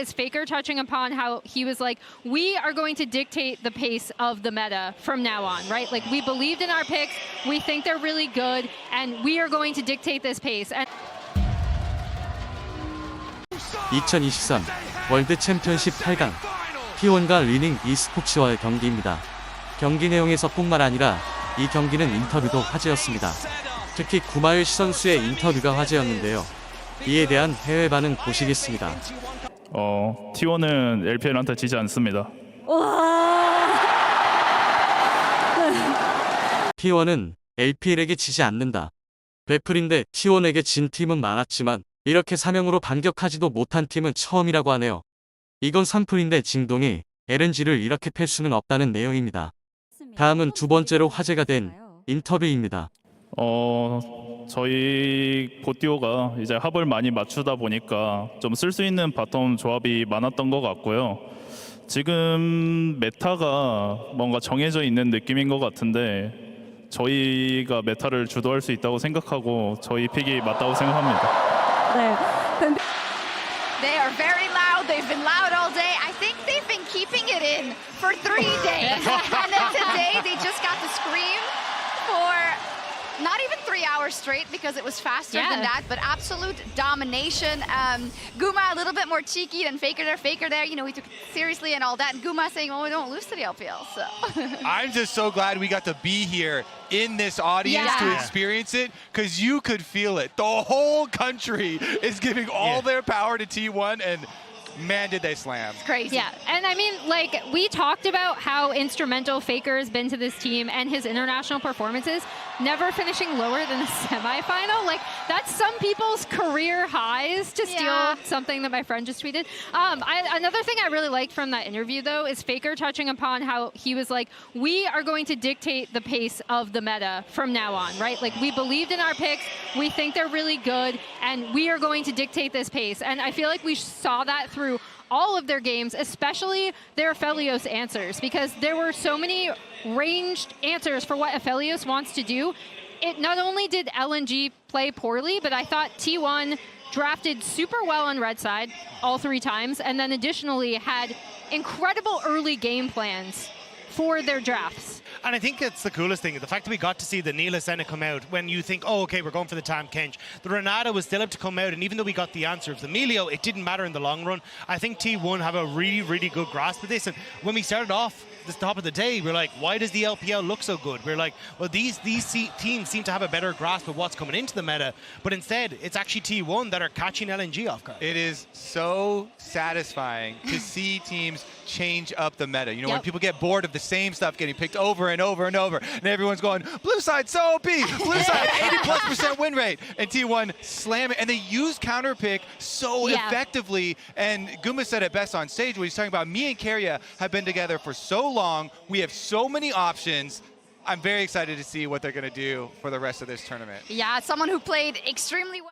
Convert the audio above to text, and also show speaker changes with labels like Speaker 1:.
Speaker 1: is Faker touching upon how he was like, we are going to dictate the pace of the meta from now on, right? Like, we believed in our picks, we think they're really good, and we are going to dictate this pace. And
Speaker 2: 2023 월드 챔피언십 8강 T1과 리닝 e스포츠와의 경기입니다. 경기 내용에서 뿐만 아니라 이 경기는 인터뷰도 화제였습니다. 특히 구마일 선수의 인터뷰가 화제였는데요. 이에 대한 해외 반응 보시겠습니다.
Speaker 3: T1은 LPL한테 지지 않습니다.
Speaker 2: T1은 LPL에게 지지 않는다. 베풀인데 T1에게 진 팀은 많았지만 이렇게 사명으로 반격하지도 못한 팀은 처음이라고 하네요. 이건 산풀인데 징동이 LNG를 이렇게 팰 수는 없다는 내용입니다. 다음은 두 번째로 화제가 된 인터뷰입니다.
Speaker 3: 저희 보티오가 이제 합을 많이 맞추다 보니까 좀 쓸 수 있는 바텀 조합이 많았던 것 같고요. 지금 메타가 뭔가 정해져 있는 느낌인 것 같은데 저희가 메타를 주도할 수 있다고 생각하고 저희 픽이 맞다고 생각합니다.
Speaker 4: They are very loud. They've been loud all day. I think they've been keeping it in for 3 days. And then today they just got to scream for not even 3 hours straight because it was faster than that, but absolute domination. Guma a little bit more cheeky than Faker there. Faker there, you know, he took it seriously and all that. And Guma saying, well, we don't lose to the LPL, so.
Speaker 5: I'm just so glad we got to be here in this audience to experience it, because you could feel it. The whole country is giving all their power to T1, and man, did they slam.
Speaker 4: It's crazy.
Speaker 1: Yeah, and I mean, like, we talked about how instrumental Faker has been to this team and his international performances, never finishing lower than a semifinal. Like, that's some people's career highs, to steal something that my friend just tweeted. Another thing I really liked from that interview, though, is Faker touching upon how he was like, we are going to dictate the pace of the meta from now on, right? Like, we believed in our picks, we think they're really good, and we are going to dictate this pace. And I feel like we saw that through all of their games, especially their Aphelios answers, because there were so many ranged answers for what Aphelios wants to do. It not only did LNG play poorly, but I thought T1 drafted super well on red side all 3 times, and then additionally had incredible early game plans for their drafts.
Speaker 6: And I think it's the coolest thing, the fact that we got to see the Neela Senna come out when you think, oh, okay, we're going for the Tam Kench. The Renata was still able to come out, and even though we got the answer of the Melio, it didn't matter in the long run. I think T1 have a really, really good grasp of this. And when we started off this top of the day, we're like, why does the LPL look so good? We're like, well, these teams seem to have a better grasp of what's coming into the meta, but instead, it's actually T1 that are catching LNG off guard.
Speaker 5: It is so satisfying to see teams change up the meta. You know, when people get bored of the same stuff getting picked over and over and over, and everyone's going, blue side so OP, blue side 80+% win rate, and T1 slam it, and they use counter pick so effectively. And Guma said it best on stage when he's talking about, me and Keria have been together for so long, we have so many options. I'm very excited to see what they're going to do for the rest of this tournament.
Speaker 4: Yeah, someone who played extremely well.